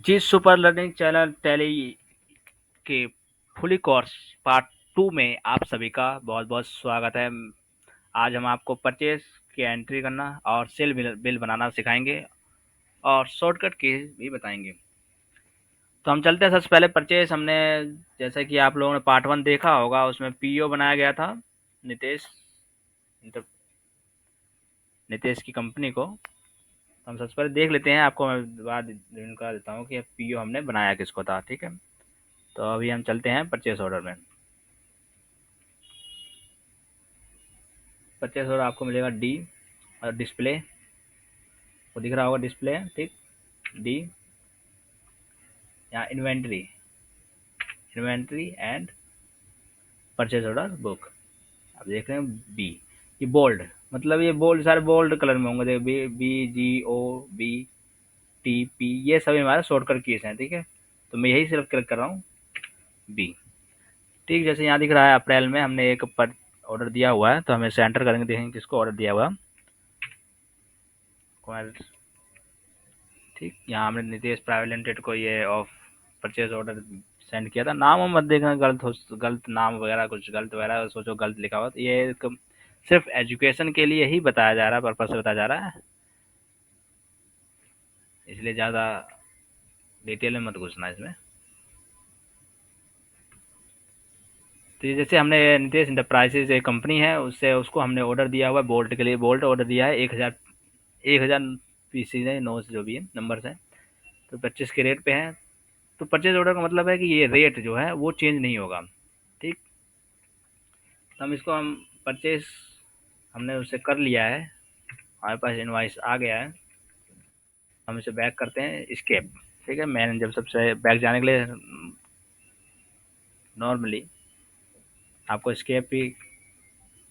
जी super learning channel tally के fully course part 2 में आप सभी का बहुत बहुत स्वागत है। आज हम आपको परचेज की एंट्री करना और सेल बिल बनाना सिखाएंगे और शॉर्टकट की भी बताएंगे। तो हम चलते हैं। सबसे पहले परचेज हमने, जैसा कि आप लोगों ने पार्ट 1 देखा होगा, उसमें पीओ बनाया गया था नितेश नितेश की कंपनी को। हम सबसे पहले देख लेते हैं, आपको मैं बाद इनका देता हूँ कि पीओ हमने बनाया किसको था। ठीक है, तो अभी हम चलते हैं परचेज ऑर्डर में। परचेज ऑर्डर आपको मिलेगा डी और डिस्प्ले, वो दिख रहा होगा डिस्प्ले। ठीक, डी। यहाँ inventory, inventory and purchase order book आप देख रहे हैं बी। ये बोल्ड, मतलब ये बोल्ड सारे बोल्ड कलर में होंगे। देखो बी, बी जी ओ बी टी पी, ये सभी हमारे शॉर्टकट कीज हैं। ठीक है, तो मैं यही सिर्फ क्लिक कर रहा हूँ बी। ठीक, जैसे यहाँ दिख रहा है अप्रैल में हमने एक पर ऑर्डर दिया हुआ है, तो हम इसे एंटर करेंगे, देखेंगे किसको ऑर्डर दिया हुआ। ठीक, यहाँ हमने नितेश प्राइवेट लिमिटेड को ये ऑफ परचेज ऑर्डर सेंड किया था। नाम मत देखना, गलत नाम वगैरह, कुछ गलत वगैरह सोचो गलत लिखा हुआ, तो ये सिर्फ एजुकेशन के लिए ही बताया जा रहा है, पर्पज से बताया जा रहा है, इसलिए ज़्यादा डिटेल में मत घुसना इसमें। तो जैसे हमने नितेश इंटरप्राइजेज एक कंपनी है, उससे उसको हमने ऑर्डर दिया हुआ है बोल्ट के लिए। बोल्ट ऑर्डर दिया है 1000 पीसीज है, 9 जो भी है नंबर है, तो 25 के रेट पे है। तो परचेज ऑर्डर का मतलब है कि ये रेट जो है वो चेंज नहीं होगा। ठीक, तो हम परचेज हमने उसे कर लिया है, हमारे पास इनवाइस आ गया है। हम इसे बैक करते हैं escape। ठीक है, मैंने जब सबसे बैक जाने के लिए नॉर्मली आपको escape ही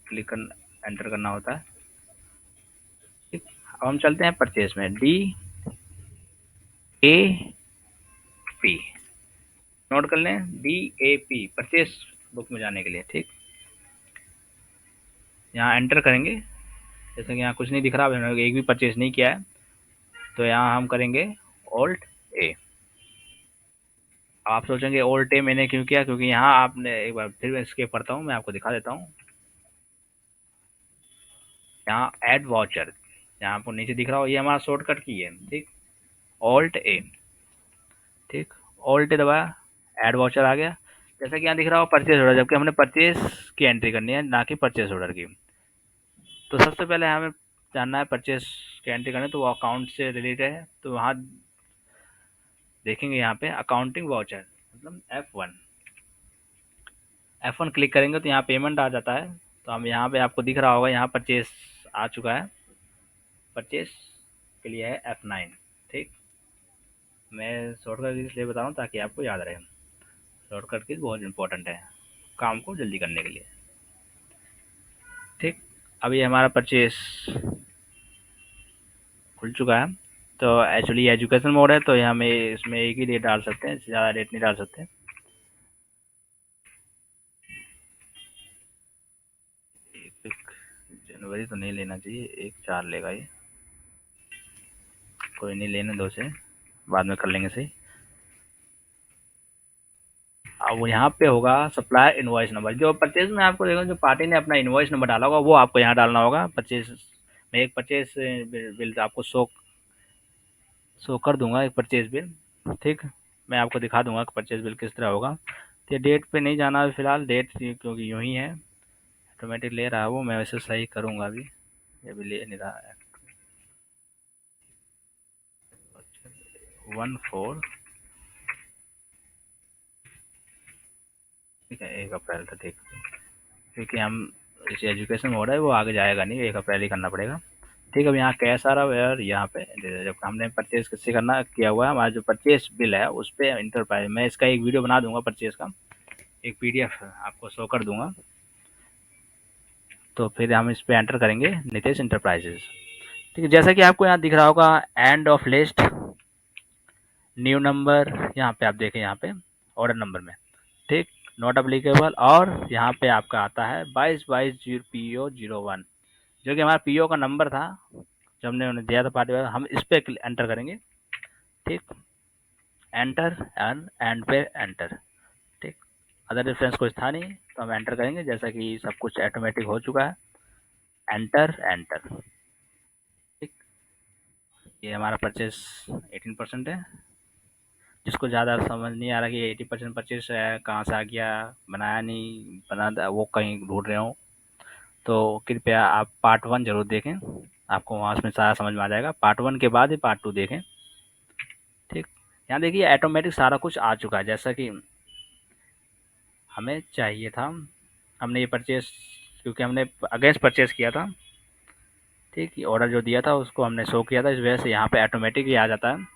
क्लिक कर एंटर करना होता है। ठीक, अब हम चलते हैं परचेज में, डी ए पी, नोट कर लें, D A P purchase book में जाने के लिए। ठीक, यहाँ एंटर करेंगे, जैसे कि यहाँ कुछ नहीं दिख रहा, हमने एक भी परचेज नहीं किया है, तो यहाँ हम करेंगे ऑल्ट ए। आप सोचेंगे ऑल्ट ए मैंने क्यों किया, क्योंकि यहाँ आपने, एक बार फिर मैं escape करता हूँ, मैं आपको दिखा देता हूँ। यहाँ ऐड वाउचर, यहाँ आपको नीचे दिख रहा हो, ये हमारा शॉर्टकट की है। ठीक, ऑल्ट ए। ठीक, ऑल्ट ए दबाया, ऐड वाउचर आ गया। जैसा कि यहाँ दिख रहा हो परचेज ऑर्डर, जबकि हमने परचेज की एंट्री करनी है, ना कि परचेज ऑर्डर की। तो सबसे पहले हमें जानना है परचेज की एंट्री करनी, तो वो अकाउंट से रिलेटेड है, तो वहाँ देखेंगे यहाँ पे अकाउंटिंग वाउचर, मतलब F1 क्लिक करेंगे तो यहाँ पेमेंट आ जाता है। तो हम यहाँ पे, आपको दिख रहा होगा यहाँ परचेज आ चुका है, परचेज के लिए है F9। ठीक, मैं शॉर्टकट इसलिए बता रहा हूँ ताकि आपको याद रहे, शॉर्टकट की बहुत इंपॉर्टेंट है काम को जल्दी करने के लिए। ठीक, अभी हमारा परचेज खुल चुका है। तो एक्चुअली एजुकेशन मोड है, तो हमें इसमें एक ही डेट डाल सकते हैं, इससे ज़्यादा डेट नहीं डाल सकते। एक जनवरी तो नहीं लेना चाहिए, 1/4 लेगा ये, कोई नहीं, लेने दो से, बाद में कर लेंगे सही। अब यहाँ पे होगा सप्लायर इनवॉइस नंबर, जो परचेज में आपको देखो, जो पार्टी ने अपना इनवॉइस नंबर डाला होगा वो आपको यहाँ डालना होगा। परचेज में एक परचेज बिल आपको शो कर दूंगा, एक परचेज बिल। ठीक, मैं आपको दिखा दूंगा कि परचेज बिल किस तरह होगा। तो डेट पे नहीं जाना है फिलहाल, डेट क्योंकि यूँ ही है, ऑटोमेटिक ले रहा है वो, मैं वैसे सही करूँगा अभी, ये भी ले नहीं रहा है। 14, ठीक है, 1 अप्रैल था। ठीक, क्योंकि हम इस एजुकेशन मोड है, वो आगे जाएगा नहीं, 1 अप्रैल ही करना पड़ेगा। ठीक है, अब यहाँ कैश आ रहा है यार, यहाँ पे जब हमने परचेज किससे करना किया हुआ है, हमारा जो परचेज बिल है उस पर इंटरप्राइज, मैं इसका एक वीडियो बना दूंगा परचेज का, एक पीडीएफ आपको शो कर दूंगा। तो फिर हम इस पर एंटर करेंगे नितेश इंटरप्राइजेज। ठीक है, जैसा कि आपको यहाँ दिख रहा होगा end of list, new number, यहाँ पे आप देखें, यहाँ पे ऑर्डर नंबर में, ठीक, नॉट अप्लीकेबल, और यहाँ पे आपका आता है 2222 PO01, जो कि हमारा पीओ का नंबर था जो हमने उन्हें दिया था पार्टी वाला, हम इस पर एंटर करेंगे। ठीक, एंटर एंड पे एंटर। ठीक, अदर रेफरेंस कुछ था नहीं तो हम एंटर करेंगे, जैसा कि सब कुछ ऑटोमेटिक हो चुका है। Enter enter. ठीक, ये हमारा परचेस 18% है। जिसको ज़्यादा समझ नहीं आ रहा कि 80% परचेस है कहाँ से आ गया, बनाया नहीं बना, वो कहीं ढूंढ रहे हो, तो कृपया आप पार्ट 1 ज़रूर देखें। आपको वहाँ उसमें सारा समझ में आ जाएगा। पार्ट 1 के बाद ही पार्ट 2 देखें। ठीक, यहाँ देखिए ऑटोमेटिक सारा कुछ आ चुका है, जैसा कि हमें चाहिए था। हमने ये परचेस, क्योंकि हमने अगेंस्ट परचेस किया था। ठीक, ऑर्डर जो दिया था उसको हमने शो किया था, इस वजह से यहाँ पे ऑटोमेटिक ही आ जाता है।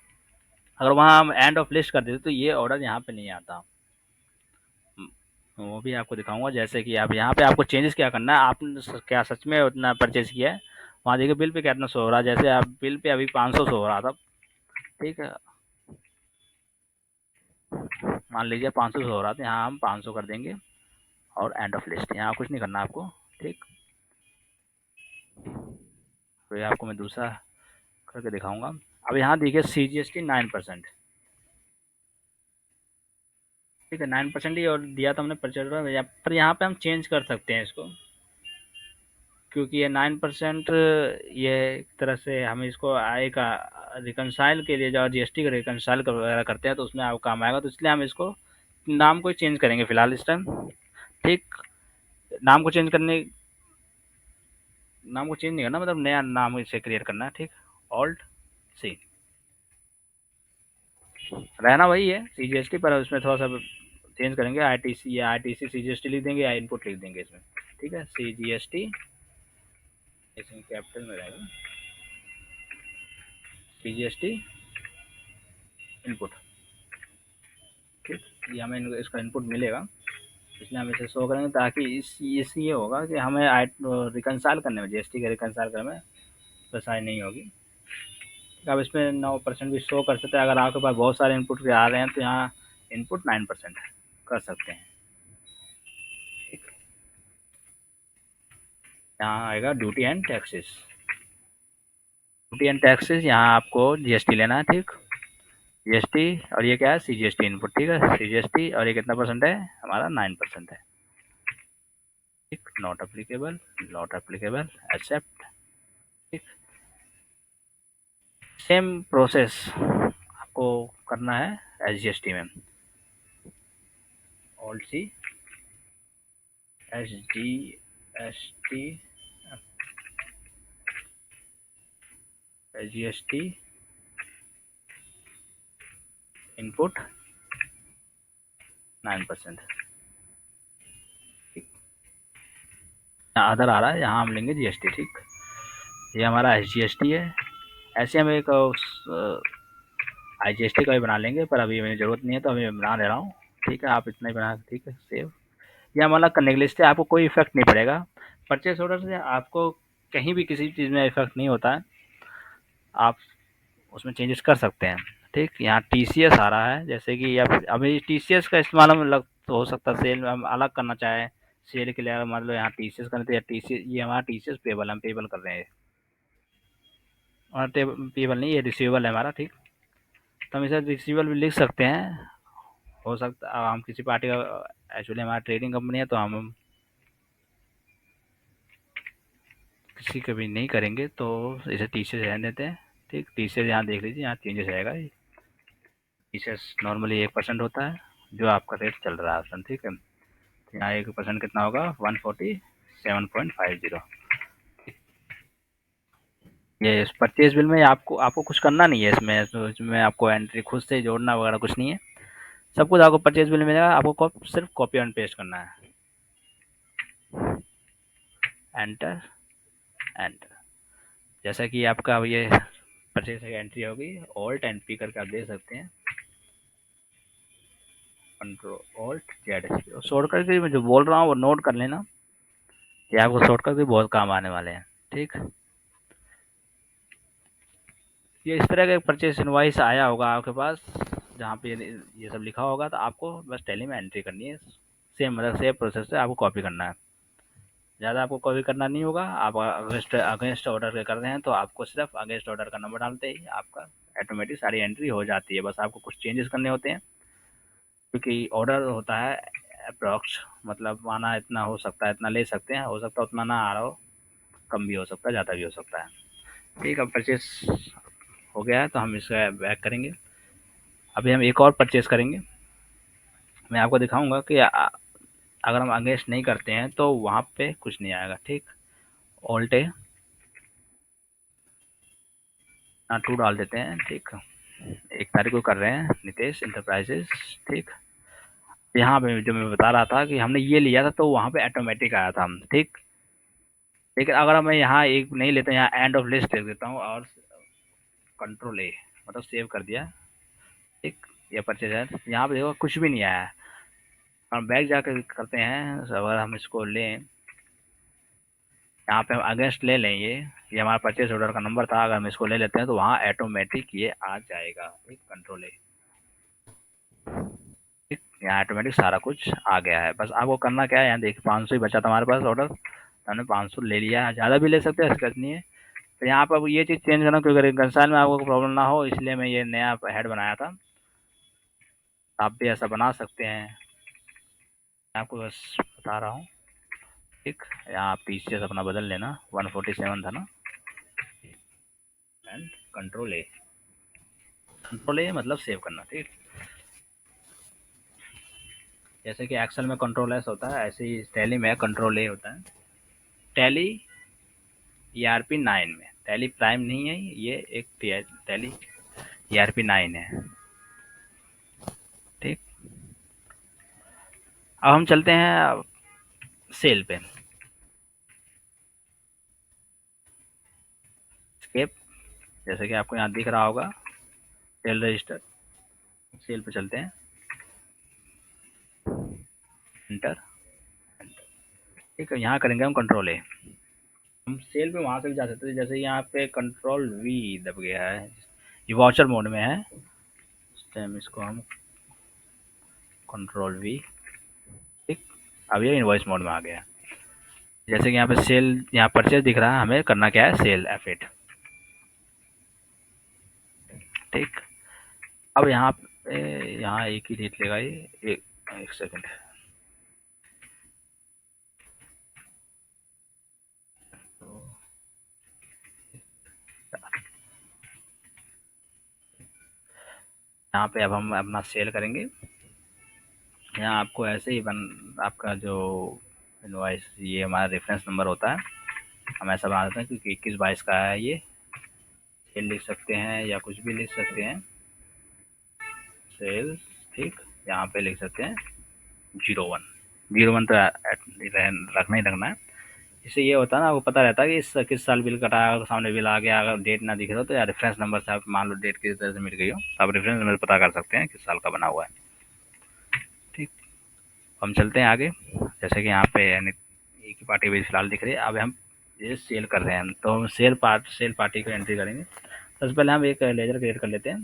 अगर वहाँ हम एंड ऑफ लिस्ट कर देते तो ये ऑर्डर यहाँ पे नहीं आता। वो भी आपको दिखाऊंगा, जैसे कि आप यहाँ पे आपको चेंजेस क्या करना है। आपने क्या सच में उतना परचेज किया है, वहाँ देखिए बिल पे कितना शो हो रहा है। जैसे आप बिल पे अभी 500 शो हो रहा था। ठीक है, मान लीजिए 500 शो हो रहा था, यहाँ हम 500 कर देंगे और एंड ऑफ लिस्ट। यहाँ कुछ नहीं करना आपको। ठीक, तो ये आपको मैं दूसरा करके दिखाऊंगा। अब यहाँ देखिए CGST 9%। ठीक है, 9% ही और दिया था हमने परचेज पर यहाँ पे हम चेंज कर सकते हैं इसको, क्योंकि ये 9% ये एक तरह से हम इसको आय का रिकनसाइल के लिए, जो GST का रिकनसाइल वगैरह करते हैं तो उसमें आपको काम आएगा, तो इसलिए हम इसको नाम को चेंज करेंगे फिलहाल इस टाइम। ठीक, नाम को चेंज करने, नाम को चेंज नहीं करना, मतलब नया नाम इसे क्रिएट करना है। ठीक, ऑल्ट सी, रहना वही है CGST, पर उसमें थोड़ा सा चेंज करेंगे। ITC या ITC CGST लिख देंगे या इनपुट लिख देंगे इसमें। ठीक है, CGST इसमें कैपिटल में रहेगा, CGST इनपुट। ठीक, ये हमें इसका इनपुट मिलेगा, इसलिए हम इसे शो करेंगे, ताकि इससे ये होगा कि हमें रिकनसाइल करने में, GST के रिकनसाइल करने में परेशानी नहीं होगी। अब इसमें 9% भी शो कर सकते हैं। अगर आपके पास बहुत सारे इनपुट आ रहे हैं तो यहाँ इनपुट 9% कर सकते हैं। यहाँ आएगा duty and taxes. Duty and taxes, यहाँ आपको GST लेना है। ठीक, GST और ये क्या है, CGST इनपुट। ठीक है, CGST और ये कितना परसेंट है हमारा, 9% है। ठीक, not applicable, not applicable, accept. ठीक, सेम प्रोसेस आपको करना है SGST में। Alt C, SGST, SGST input 9%। ठीक, अदर आ रहा है, यहाँ हम लेंगे GST। ठीक, ये हमारा SGST है। ऐसे हम एक IGST का भी बना लेंगे, पर अभी मेरी ज़रूरत नहीं है तो अभी मैं बना ले रहा हूँ। ठीक है, आप इतना ही बना, ठीक है, सेव। यह हमारा करने के लिए, इससे आपको कोई इफेक्ट नहीं पड़ेगा। परचेस ऑर्डर से आपको कहीं भी किसी चीज़ में इफेक्ट नहीं होता है, आप उसमें चेंजेस कर सकते हैं। ठीक, यहाँ TCS आ रहा है, जैसे कि अब अभी TCS का इस्तेमाल हम लग तो हो सकता है सेल में हम अलग करना चाहें। सेल के लिए अगर मान लो यहाँ TCS करते हैं, TCS ये हमारा TCS पेबल, हम पेबल कर रहे हैं, और पेबल नहीं, ये रिसीवेबल है हमारा। ठीक, तो हम इसे रिसीवेबल भी लिख सकते हैं। हो सकता है हम किसी पार्टी का, एक्चुअली हमारा ट्रेडिंग कंपनी है तो हम किसी का भी नहीं करेंगे, तो इसे TCS रहने देते हैं। ठीक, TCS यहाँ देख लीजिए, यहाँ चेंजेस आएगा। TCS नॉर्मली 1% होता है, जो आपका रेट चल रहा है ऑप्शन। ठीक है, तो यहाँ 1% कितना होगा, 147.50। ये इस परचेज बिल में आपको आपको कुछ करना नहीं है इसमें, तो इसमें आपको एंट्री खुद से जोड़ना वगैरह कुछ नहीं है। सब कुछ आपको परचेज बिल में मिलेगा, आपको सिर्फ कॉपी एंड पेस्ट करना है। एंटर एंटर, जैसा कि आपका ये परचेज की एंट्री होगी, ऑल्ट एंड पी करके आप देख सकते हैं, कंट्रोल ऑल्ट जेड। शॉर्टकट की मैं जो बोल रहा हूँ वो नोट कर लेना, कि आपको शॉर्टकट भी बहुत काम आने वाले हैं। ठीक, ये इस तरह का परचेज इनवॉइस आया होगा आपके पास, जहाँ पे ये सब लिखा होगा, तो आपको बस टैली में एंट्री करनी है। सेम मतलब सेम प्रोसेस से आपको कॉपी करना है, ज़्यादा आपको कॉपी करना नहीं होगा। आप अगेंस्ट अगेंस्ट ऑर्डर कर रहे हैं तो आपको सिर्फ अगेंस्ट ऑर्डर का नंबर डालते ही आपका ऑटोमेटिक सारी एंट्री हो जाती है। बस आपको कुछ चेंजेस करने होते हैं, क्योंकि ऑर्डर होता है अप्रॉक्स, मतलब माना इतना हो सकता है, इतना ले सकते हैं, हो सकता है उतना ना आ रहा हो, कम भी हो सकता है, ज़्यादा भी हो सकता है। ठीक है, परचेस हो गया है तो हम इसे बैक करेंगे। अभी हम एक और परचेस करेंगे। मैं आपको दिखाऊंगा कि अगर हम अगेंस्ट नहीं करते हैं तो वहाँ पे कुछ नहीं आएगा। ठीक, ऑल्ट टू डाल देते हैं। ठीक, 1 तारीख को कर रहे हैं, नितेश इंटरप्राइजेस। ठीक, यहाँ पे जो मैं बता रहा था कि हमने ये लिया था तो वहाँ पे ऑटोमेटिक आया था। ठीक, लेकिन अगर मैं यहाँ एक नहीं लेता, यहाँ एंड ऑफ लिस्ट लिख देता हूँ और कंट्रोल ए, मतलब सेव कर दिया। ठीक, ये परचेज है, यहाँ पे देखो कुछ भी नहीं आया है। हम बैक जाकर करते हैं, अगर हम इसको लें, यहाँ पे हम अगेंस्ट ले लें, ये हमारा परचेज ऑर्डर का नंबर था, अगर हम इसको ले लेते हैं तो वहाँ ऑटोमेटिक ये आ जाएगा। ठीक, कंट्रोल ए, ठीक, यहाँ ऑटोमेटिक सारा कुछ आ गया है। बस आपको करना क्या है, यहाँ देखिए 500 ही बचा था हमारे पास ऑर्डर, तो हमने 500 ले लिया है, ज़्यादा भी ले सकते हैं, ऐसा कुछ नहीं है। तो यहाँ पर ये चीज़ चेंज करना, क्योंकि रिकनसाइल में आपको प्रॉब्लम ना हो, इसलिए मैं ये नया हेड बनाया था। आप भी ऐसा बना सकते हैं, मैं आपको बस बता रहा हूँ। ठीक, यहाँ पीछे अपना बदल लेना, 147 था ना, एंड कंट्रोल ए, कंट्रोल ए मतलब सेव करना। ठीक, जैसे कि एक्सेल में कंट्रोल एस होता है, ऐसे ही टैली में कंट्रोल ए होता है। टैली ERP 9 में, टैली प्राइम नहीं है ये, एक टैली ERP 9 है। ठीक, अब हम चलते हैं सेल पे, स्केप, जैसे कि आपको यहाँ दिख रहा होगा सेल रजिस्टर, सेल पे चलते हैं, एंटर। ठीक है, यहाँ करेंगे हम कंट्रोल ए, हम सेल पे वहाँ से भी जा सकते हैं। जैसे यहाँ पे कंट्रोल वी दब गया है, ये वॉचर मोड में है, इस टाइम इसको हम कंट्रोल वी, ठीक, अब ये इनवॉइस मोड में आ गया। जैसे कि यहाँ पे सेल, यहाँ परचेज दिख रहा है, हमें करना क्या है, सेल F8। ठीक, अब यहाँ पे, यहाँ एक ही रेट लेगा ये, एक सेकंड, यहाँ पे अब हम अपना सेल करेंगे। यहाँ आपको ऐसे ही आपका जो इनवॉइस, ये हमारा रेफरेंस नंबर होता है, हम ऐसा बना देते हैं क्योंकि 21-22 का है, ये सेल लिख सकते हैं या कुछ भी लिख सकते हैं, सेल्स। ठीक, यहाँ पे लिख सकते हैं 01 तो रखना ही रखना है। इससे ये होता है ना, आपको पता रहता है कि इस किस साल बिल कटा है, सामने बिल आ गया, अगर डेट ना दिख रहा हो तो या रेफरेंस नंबर से आप मान लो डेट किस तरह से मिल गई हो, तो आप रेफरेंस नंबर पता कर सकते हैं किस साल का बना हुआ है। ठीक, हम चलते हैं आगे। जैसे कि यहाँ पे एक ही पार्टी भी फिलहाल दिख रही है। अब हम ये सेल कर रहे हैं, तो हम सेल पार्टी को एंट्री करेंगे। सबसे पहले हम एक लेजर क्रिएट कर लेते हैं,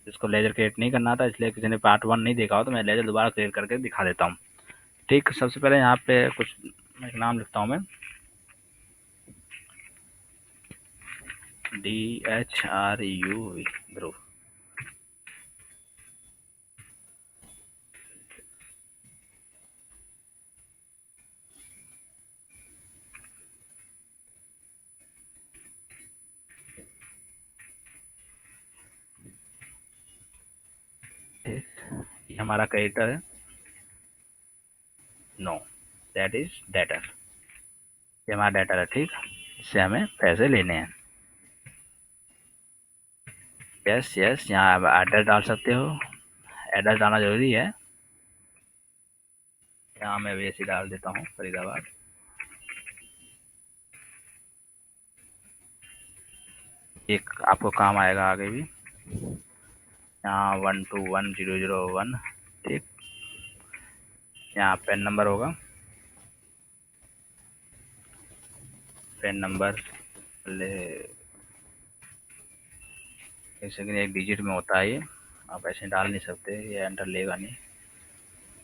जिसको लेजर क्रिएट नहीं करना था, इसलिए किसी ने पार्ट 1 नहीं देखा हो तो मैं लेजर दोबारा क्रिएट करके दिखा देता हूँ। ठीक, सबसे पहले यहाँ पे कुछ एक नाम लिखता हूँ मैं, DHRU ध्रुव। ये हमारा क्रेडिटर है, नो दैट इज डेटर, ये हमारा डेटर है। ठीक, इससे हमें पैसे लेने हैं। यस यस, यहाँ आप एड्रेस डाल सकते हो, एड्रेस डालना जरूरी है। यहाँ मैं वैसे डाल देता हूँ फरीदाबाद। एक आपको काम आएगा आगे भी, यहाँ 121001। ठीक, यहाँ पेन नंबर होगा, पेन नंबर ले, एक सेकंड, एक डिजिट में होता है ये, आप ऐसे डाल नहीं सकते, ये एंटर लेगा नहीं,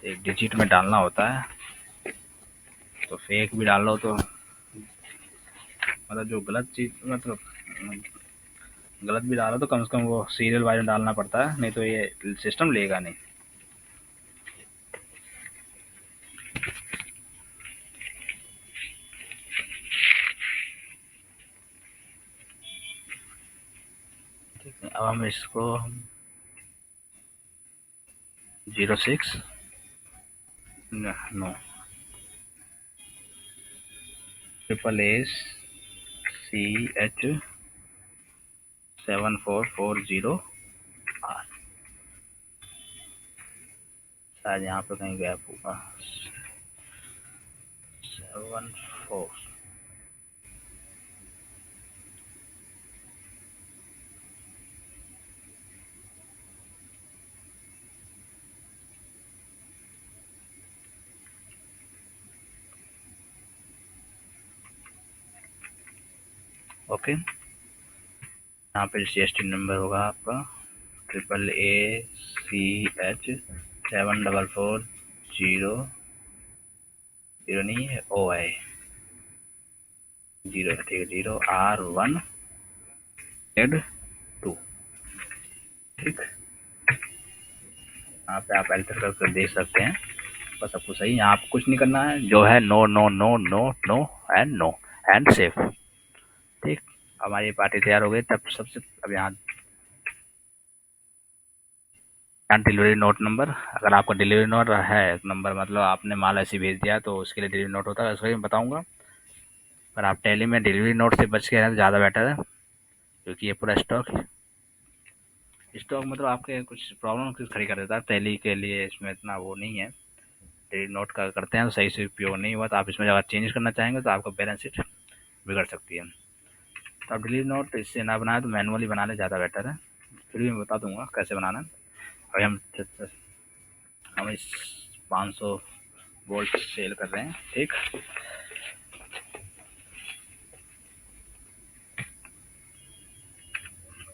तो एक डिजिट में डालना होता है। तो फेक भी डाल लो तो मतलब जो गलत चीज़, मतलब गलत भी डाला तो कम से कम वो सीरियल वाइज डालना पड़ता है, नहीं तो ये सिस्टम लेगा नहीं। ठीक है, अब हम इसको 06 नो AAACH 7440 आर, शायद यहाँ पे कहीं गैप होगा। 74 ओके। यहाँ पे GST नंबर होगा आपका AAACH 7440 नहीं है OI 0, ठीक है, 0R1Z2, ठीक। यहाँ पे आप एल्टर करके देख सकते हैं, बस सब कुछ सही। यहाँ पे कुछ नहीं करना है, जो है no no no no no no and save, ठीक। हमारी पार्टी तैयार हो गई। तब सबसे अब यहाँ डिलीवरी नोट नंबर, अगर आपका डिलीवरी नोट है नंबर, मतलब आपने माल ऐसे भेज दिया तो उसके लिए डिलीवरी नोट होता है, उसको मैं बताऊँगा। पर आप टैली में डिलीवरी नोट से बच के रहना ज़्यादा बेटर है, क्योंकि ये पूरा स्टॉक मतलब आपके कुछ प्रॉब्लम खड़ी कर देता है टैली के लिए। इसमें इतना वो नहीं है, डिलीवरी नोट का करते हैं तो सही से उपयोग नहीं हुआ, तो आप इसमें अगर चेंज करना चाहेंगे तो आपका बैलेंस शीट बिगड़ सकती है। तो आप डिलीवरी नोट इससे ना बनाए तो मैनुअली बना ले, ज़्यादा बेटर है। फिर भी मैं बता दूंगा कैसे बनाना है। अभी हम इस 500 वोल्ट सेल कर रहे हैं, ठीक।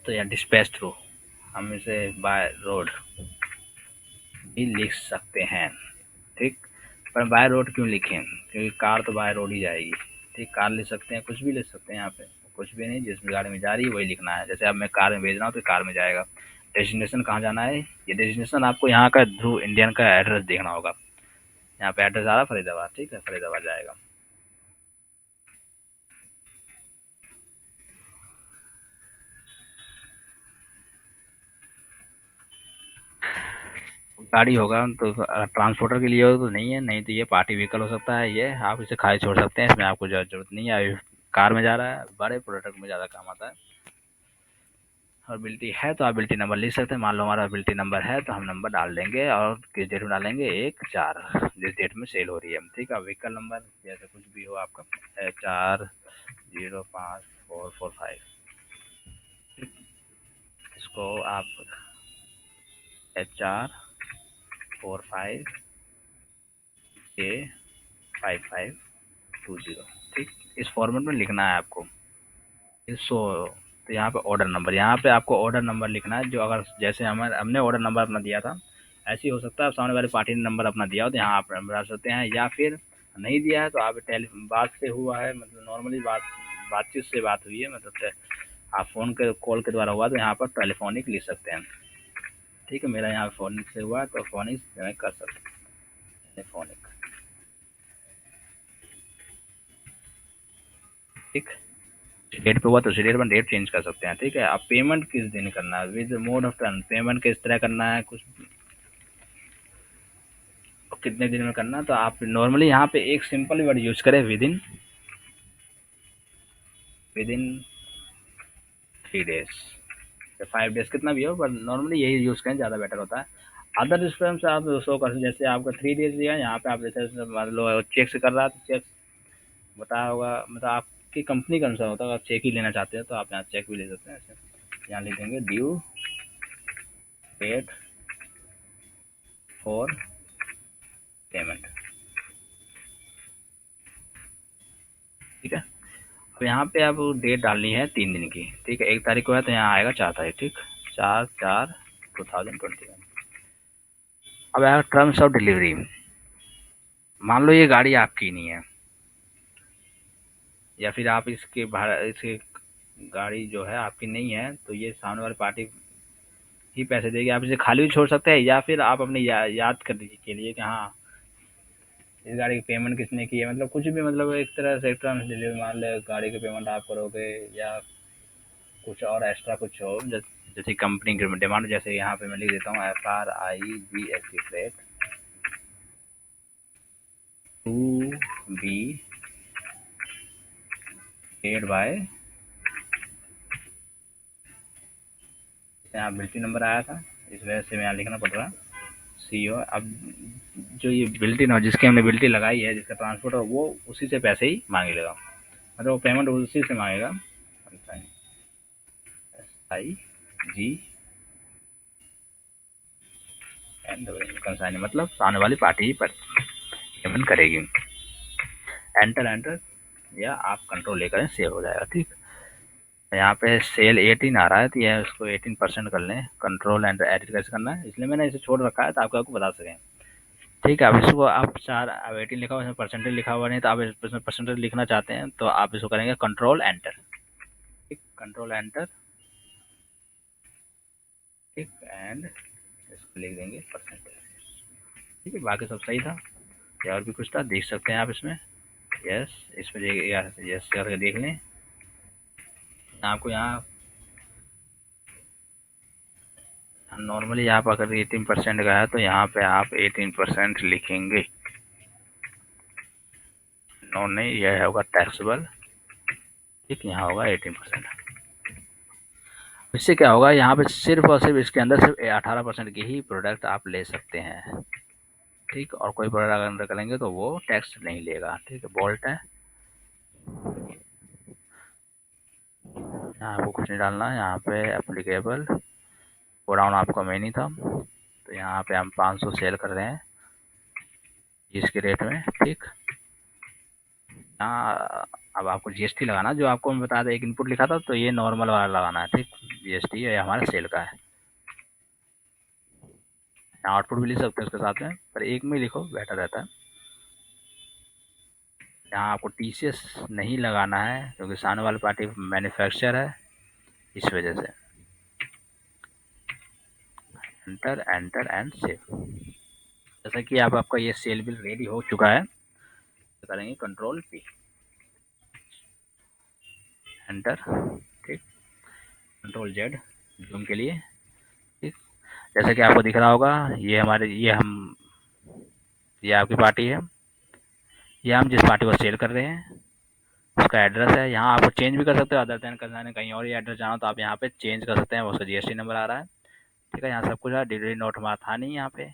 तो यहाँ डिस्पैच थ्रू हम इसे बाय रोड भी लिख सकते हैं, ठीक। पर बाय रोड क्यों लिखें, क्योंकि कार तो बाय रोड ही जाएगी, ठीक। कार ले सकते हैं, कुछ भी ले सकते हैं, यहाँ पे कुछ भी नहीं, जिस गाड़ी में जा रही है वही लिखना है। जैसे अब मैं कार में भेज रहा हूँ तो कार में जाएगा। डेस्टिनेशन कहाँ जाना है, ये डेस्टिनेशन आपको यहाँ का ध्रुव इंडियन का एड्रेस देखना होगा। यहाँ पे एड्रेस आ रहा है फरीदाबाद, ठीक है, फरीदाबाद जाएगा। गाड़ी होगा तो ट्रांसपोर्टर के लिए हो तो नहीं है, नहीं तो ये पार्टी व्हीकल हो सकता है, ये आप इसे खाली छोड़ सकते हैं, इसमें आपको जरूरत नहीं है। कार में जा रहा है, बड़े प्रोडक्ट में ज़्यादा काम आता है। और बिल्टी है तो आप बिल्टी नंबर लिख सकते हैं। मान लो हमारा बिल्टी नंबर है तो हम नंबर डाल देंगे, और किस डेट में डालेंगे, 1/4 जिस डेट में सेल हो रही है, ठीक है। व्हीकल नंबर जैसे कुछ भी हो आपका, HR05445, इसको आप HR45A5520, ठीक, इस फॉर्मेट में लिखना है आपको। सो तो यहाँ पे ऑर्डर नंबर, यहाँ पे आपको ऑर्डर नंबर लिखना है, जो अगर जैसे हमने ऑर्डर नंबर अपना दिया था, ऐसे ही हो सकता है सामने वाली पार्टी ने नंबर अपना दिया हो तो यहाँ आप नंबर डाल सकते हैं, या फिर नहीं दिया है तो आप बात से हुआ है, मतलब नॉर्मली बातचीत से बात हुई है, मतलब आप फ़ोन के कॉल के द्वारा हुआ तो यहाँ पर टेलीफोनिक लिख सकते हैं, ठीक है। मेरा यहाँ फोनिक से हुआ तो फोनिक मैं कर सकते हैं, टेलीफोनिक, ठीक। डेट पे हुआ तो उसी डेट में डेट चेंज कर सकते हैं, ठीक है। आप पेमेंट किस दिन करना है, with mode of turn, payment किस तरह करना है, कुछ कितने दिन में करना है, तो आप नॉर्मली यहाँ पे एक सिंपल वर्ड यूज करें, विद इन 3 डेज या 5 डेज, कितना भी हो, पर नॉर्मली यही यूज़ करें, ज़्यादा बेटर होता है। अदर सिस्टम से आप शो कर, जैसे आपका 3 डेज दिया, यहाँ पे आप जैसे मान लो चेक से कर रहा है तो चेक बताया होगा, मतलब आपकी कंपनी का अनुसार होता है। अगर चेक ही लेना चाहते हैं तो आप यहाँ चेक भी ले सकते हैं। ऐसे यहाँ लिख देंगे ड्यू डेट फॉर पेमेंट, ठीक है। अब यहाँ पे आप डेट डालनी है 3 दिन की, ठीक है। 1 तारीख को है तो यहाँ आएगा 4 तारीख, ठीक, 4/4/2021। अब आएगा टर्म्स ऑफ डिलीवरी। मान लो ये गाड़ी आपकी नहीं है, या फिर आप इसके गाड़ी जो है आपकी नहीं है तो ये सामने वाली पार्टी ही पैसे देगी। आप इसे खाली भी छोड़ सकते हैं या फिर आप अपने याद करने के लिए कि हाँ इस गाड़ी की पेमेंट किसने की है, मतलब कुछ भी, मतलब एक तरह से टर्म्स डिलीवरी मान ले गाड़ी की पेमेंट आप करोगे या कुछ और एक्स्ट्रा कुछ हो, जैसे कंपनी की डिमांड, जैसे यहाँ पे मैं लिख देता हूँ FRIGST freight to be paid by, यहाँ बिल्टी नंबर आया था इस वजह से मैं यहाँ लिखना पड़ रहा है CO। अब जो ये बिल्टी ना जिसकी हमने बिल्टी लगाई है, जिसका ट्रांसपोर्ट है, वो उसी से पैसे ही मांगेगा, मतलब वो पेमेंट उसी से मांगेगा। SIG कंसाइन, मतलब सामने वाली पार्टी ही पर पेमेंट करेगी। एंटर एंटर या आप कंट्रोल लेकर सेव हो जाएगा। ठीक, यहाँ पे सेल 18 आ रहा है तो यह उसको 18% कर लें। कंट्रोल एंटर एडिट कैसे करना है, इसलिए मैंने इसे छोड़ रखा है ताकि आपको बता सकें। ठीक है, अब इसको आप अब 18 लिखा हुआ, इसमें परसेंटेज लिखा हुआ नहीं, तो आप इसमें परसेंटेज लिखना चाहते हैं तो आप इसको करेंगे कंट्रोल एंटर। ठीक, कंट्रोल एंटर, ठीक, एंड इसको लिख देंगे परसेंटेज। ठीक है, बाकी सब सही था या और भी कुछ था देख सकते हैं आप इसमें। यस, इसमें यस करके देख लें। आपको यहाँ नॉर्मली आप अगर 18% का है तो यहाँ पे आप 18% लिखेंगे। नो नहीं, यह होगा टैक्सेबल। ठीक, यहाँ होगा 18%। इससे क्या होगा, यहाँ पे सिर्फ और सिर्फ इसके अंदर सिर्फ 18% की ही प्रोडक्ट आप ले सकते हैं। ठीक, और कोई प्रोडक्ट अगर अंदर करेंगे तो वो टैक्स नहीं लेगा। ठीक है, बोल्ट है, यहाँ आपको कुछ नहीं डालना है। यहाँ पे एप्लीकेबल गोडाउन आपका मेन ही था, तो यहाँ पे हम 500 सेल कर रहे हैं इसके रेट में। ठीक, यहाँ अब आपको GST लगाना, जो आपको मैं बता दें एक इनपुट लिखा था तो ये नॉर्मल वाला लगाना है। ठीक, GST ये हमारे सेल का है। यहाँ आउटपुट भी लिख सकते हैं उसके साथ में, पर एक में लिखो बेटर रहता है। यहाँ आपको TCS नहीं लगाना है क्योंकि सामने वाली पार्टी मैन्युफैक्चर है, इस वजह से। Enter enter and save. जैसा कि अब आपका ये सेल बिल रेडी हो चुका है तो करेंगे कंट्रोल P, एंटर। ठीक, कंट्रोल Z जूम के लिए। ठीक, जैसा कि आपको दिख रहा होगा ये हमारे ये आपकी पार्टी है, ये हम जिस पार्टी को सेल कर रहे हैं उसका एड्रेस है। यहाँ आपको चेंज भी कर सकते हो, अदर देन करना कहीं और ही एड्रेस जाना तो आप यहाँ पे चेंज कर सकते हैं, उसका GST नंबर आ रहा है। ठीक है, यहाँ सब कुछ है। डिलीवरी नोट हमारा था नहीं यहाँ पे।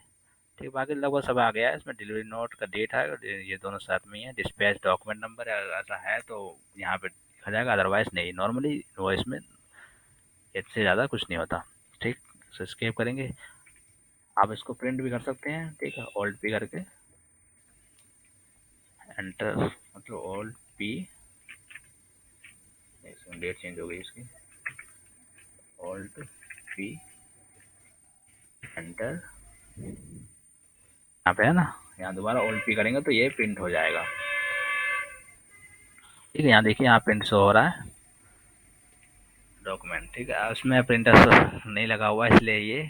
ठीक, बाकी लगभग सब आ गया है। इसमें डिलीवरी नोट का डेट है, ये दोनों साथ में ही है। डिस्पैच डॉक्यूमेंट नंबर ऐसा है तो यहाँ पे लिखा जाएगा, अदरवाइज नहीं। नॉर्मली वो इसमें इससे ज़्यादा कुछ नहीं होता। ठीक, तो स्केप करेंगे। आप इसको प्रिंट भी कर सकते हैं। ठीक है, ऑल्ट P करके एंटर, मतलब ऑल्ट P, इसमें डेट चेंज हो गई इसकी, ऑल्ट P एंटर, यहाँ पे है ना, यहाँ दोबारा ऑल्ट P करेंगे तो ये प्रिंट हो जाएगा। ठीक है, यहाँ देखिए यहाँ प्रिंट शो हो रहा है डॉक्यूमेंट। ठीक है, उसमें प्रिंटर नहीं लगा हुआ इसलिए ये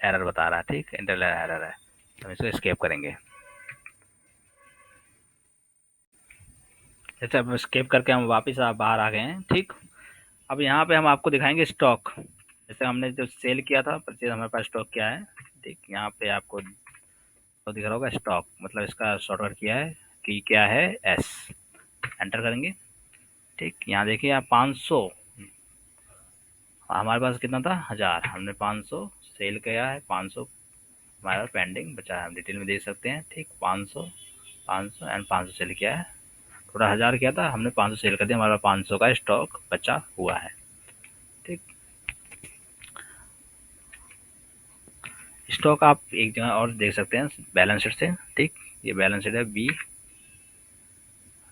एरर बता रहा है। ठीक, इंटर एरर है, तो हम इसको स्केप करेंगे। जैसे अब स्केप करके हम वापस बाहर आ गए हैं। ठीक, अब यहाँ पे हम आपको दिखाएंगे स्टॉक। जैसे हमने जो सेल किया था, परचेज हमारे पास स्टॉक क्या है। ठीक, यहाँ पे आपको तो दिख रहा होगा स्टॉक, मतलब इसका शॉर्टकट किया है कि क्या है S, एंटर करेंगे। ठीक, यहाँ देखिए आप 500, हमारे पास कितना था 1000, हमने 500 सेल किया है। 500 हमारा पेंडिंग बचा है, हम डिटेल में देख सकते हैं। ठीक, 500 500 एंड 500 सेल किया है। थोड़ा 1000 किया था, हमने 500 सेल कर दिया, हमारा 500 का स्टॉक बचा हुआ है। ठीक, स्टॉक आप एक जगह और देख सकते हैं बैलेंस शीट से। ठीक, ये बैलेंस शीट है B,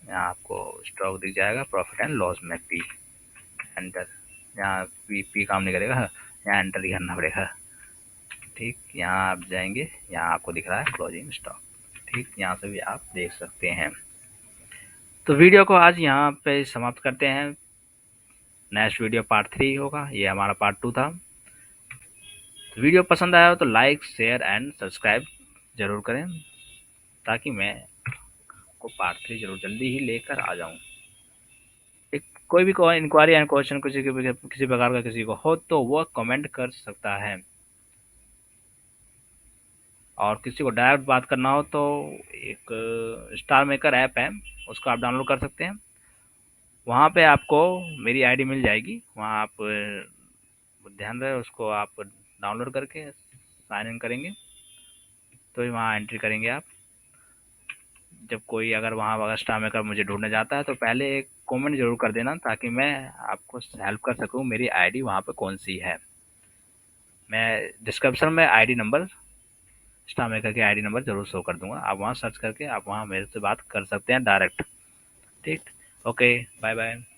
यहाँ आपको स्टॉक दिख जाएगा, प्रॉफिट एंड लॉस में P, एंटर। यहाँ P काम नहीं करेगा, यहाँ एंटर ही करना पड़ेगा। ठीक, यहाँ आप जाएंगे, यहाँ आपको दिख रहा है क्लोजिंग स्टॉक। ठीक, यहाँ से भी आप देख सकते हैं। तो वीडियो को आज यहाँ पे समाप्त करते हैं। नेक्स्ट वीडियो पार्ट 3 होगा, ये हमारा पार्ट 2 था। वीडियो पसंद आया हो तो लाइक शेयर एंड सब्सक्राइब ज़रूर करें, ताकि मैं को पार्ट 3 ज़रूर जल्दी ही लेकर आ जाऊँ। एक कोई भी इंक्वायरी एंड क्वेश्चन किसी प्रकार का किसी को हो तो वो कमेंट कर सकता है, और किसी को डायरेक्ट बात करना हो तो एक स्टार मेकर ऐप है, उसको आप डाउनलोड कर सकते हैं। वहाँ पे आपको मेरी आईडी मिल जाएगी, वहाँ आप ध्यान रहे उसको आप डाउनलोड करके साइन इन करेंगे, तो वहाँ एंट्री करेंगे आप। जब कोई अगर वहाँ अगर स्टार मेकर मुझे ढूंढने जाता है तो पहले एक कमेंट जरूर कर देना, ताकि मैं आपको हेल्प कर सकूँ मेरी आईडी वहाँ पे कौन सी है। मैं डिस्क्रिप्शन में आईडी नंबर, स्टार मेकर की आईडी नंबर जरूर शो कर दूंगा, आप वहाँ सर्च करके आप वहाँ मेरे से बात कर सकते हैं डायरेक्ट। ठीक, ओके, बाय बाय।